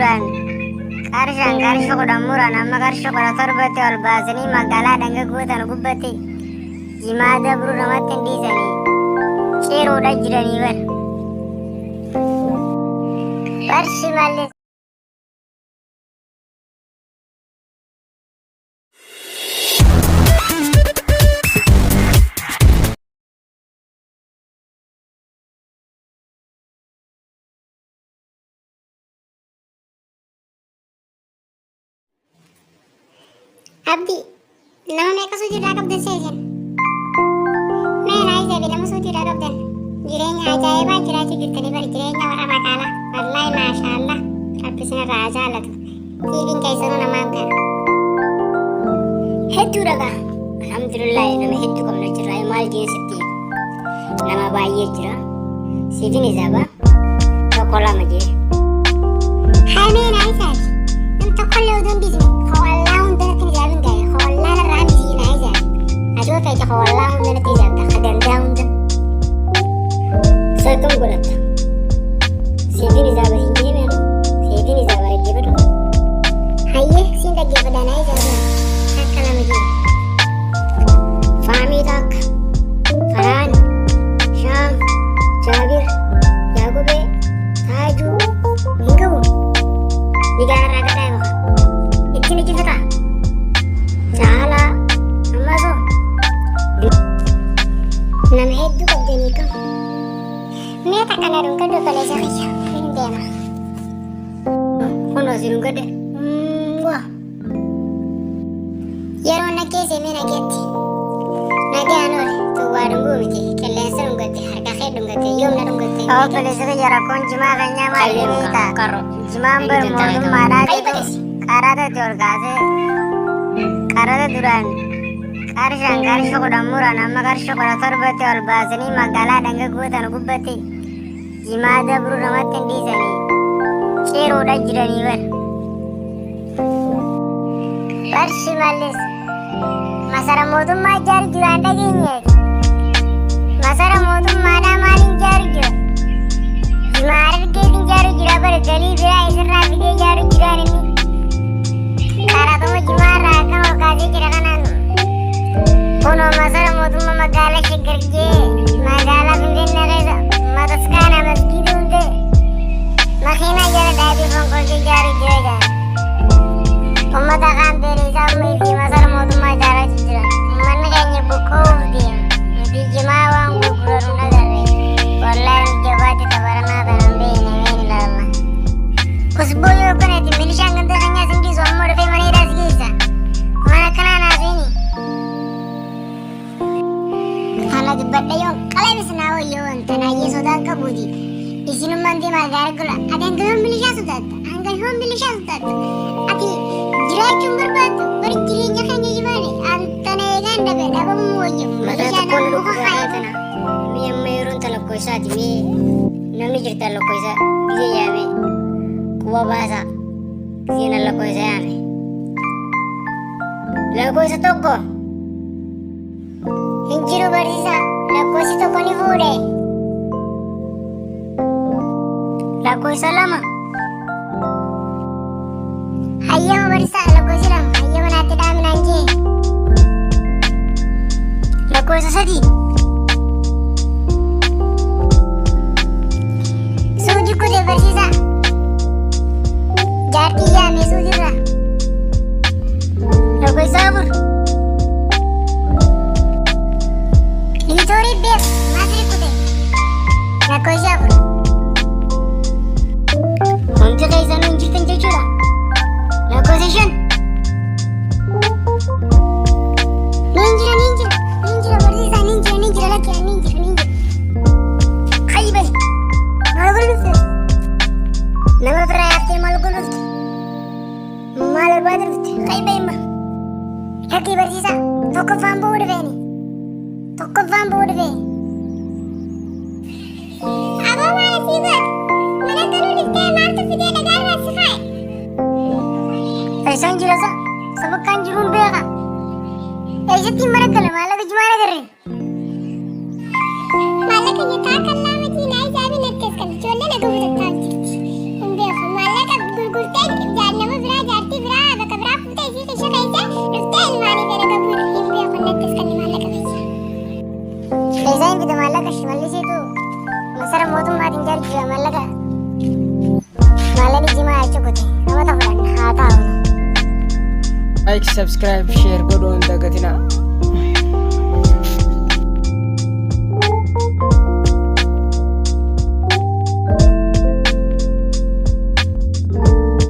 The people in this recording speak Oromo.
duraan qarshaan qarshii kudhan muran amma qarshii kudha torbatti ol baasanii magaalaadhaan guutan gubbatti jimaa dabruu namatti hin dhiisanii ciruudha jiranii bar barshi malee. Abdi, nama meeqa suutirraa qabdan seejan? Mee naa isa nama suutirraa qabdan? Jireenya ajaa'ibaa jiraachuu jirtanii bari jireenya warra magaalaa. Wallaahi maashaallah. Rabbi sinirraa haa jaallatu. Tiiviin keessanuu namaan kana. Hedduu dhagaa. Alhamdulillahi nama hedduu qabna jirra. Maal jeensitti nama baay'ee jira. Siifin isaaba tokko lama jee. Haamee naa isaati. Nam tokkollee utuu hin bisne. Fecha wallah hundana tijabda khadanda hunda sakam golata sifin izaba hinjebe sifin izaba hinjebe hayye sinta gebadana izaba takala miji fahmi tak Farhan Syam Jabir Yagube Taju hingabu digana raga tayo ittini kita chala amazo nama hedduu qabdanii qabu. Mee takka na dhungadhu kaleessa fayya. Hin deema. Kunoo si dhungadhe. Waa. Yeroo na keessa mee nageetti. Nagaan oole. Tuwwaa dhunguu miti. Qilleensa dhungatte. Harka kee dhungatte. Yoom na dhungatte. Kaleessa kiyya rakkoon jimaa keenyaa maal beekta? Jimaan bar mootummaadhaa jedhu qaraatatti ol kaasee qaraata duraan qarshaan qarshii kudhan muran amma qarshii kudha torbatti ol baasanii magaalaadhaan guutan gubbatti jimaa dabruu namatti hin dhiisanii ciruudha jiranii bar barshi mallis masara mootummaa ijaaru jiraan dhageenyeeti masara mootummaadhaa maal ijaaru jira jimaa argeet ijaaru jira bar galii biraa isirraa fidee ijaaru jiraan inni qaraatuma jimaarraa akkam ol kaasee jira kanaan kuno masara mootummaa magaalaa Shaggargee magaalaa Finfinnee keessa mataskaana masgiida hundee makiinaa jala dhaabee fonqolchee ijaaru jira jaan ummata kaan beelisaa ummii fi masara mootummaa ijaaratu jira ummanni keenya buqqa'uuf deema nuti jimaa waan gurguranu nagarre wallaahi jabaatti tabaranaa kanan beekne meen ilaalla kusboo yoo kaneeti milishaan ganda keenyaa sindiisu ammoo dhufee maneedhaas keessa waan akkanaa naafini kana dubbadha yoo qalabisnaa wayyoo wanta naayyee sodaan qabuuti isinummaan deemaa gaargula ati hanga yoon milishaa sodaatta hanga yoon milishaa sodaatta ati jiraachuun barbaaddu bari jireenya keenya jibaane antana eegaan dhabe dhabamuu wayyoo milishaa nama buka kaayatana mi amma yeroon talakkoo isaati mi namni jirta lakkoo isaa biyya yaame kuwa baasa siina lakkoo isaa yaame lakkoo isa tokko Hinjiru barsiisa lakkoofsi tokko ni fuudhe. Lakkoofsa lama. Hayyama barsiisa lakkoofsi lama hayyama naatti dhaaminaan jee. Lakkoofsa sadii. Suuji kutee barsiisa. Jaartii yaamee suujirra. Lakkoofsa afur. Liitorii beek maasii kutee. Lakkoofsi afur. Wanti keessan hin jirtan jechuudha. Lakkoofsa shan. Niin jira barsiisa niin jira lakkee niin jira. Kayi bali. Maal gulufte? Nama biraa yaaftee maal gulufte? Maal barbaade dhufte? Kayi bali ma. Lakkee barsiisa tokkoffaan bu'uu dhufeeni. Tokkoffaan bu'uu dhufee. Aboo maal asii baate? Mana galuu dhiftee maaltu fidee dhagaarraa si faaye? Isaan jira sa bakkaan jiruun beeka. Eessatti hin maragala maallaqa jimaa agarree? Maallaqa nyataa kan laama diinaa ijaabii nattees kan ijoollee naga butataa jirti. Hin beeku maallaqa gurgurtee Laal maaliif erga bu'uura hin beeku nettis kan maallaqa biyya. Deezaayini bita maallaqa shimallisiitu masara mootummaatiin jarjira maallaqa. Maallaqni jimaa jechuuti nama ta'uudhaan haa ta'u. Like, subscribe, share godhuu hin dagatinaa.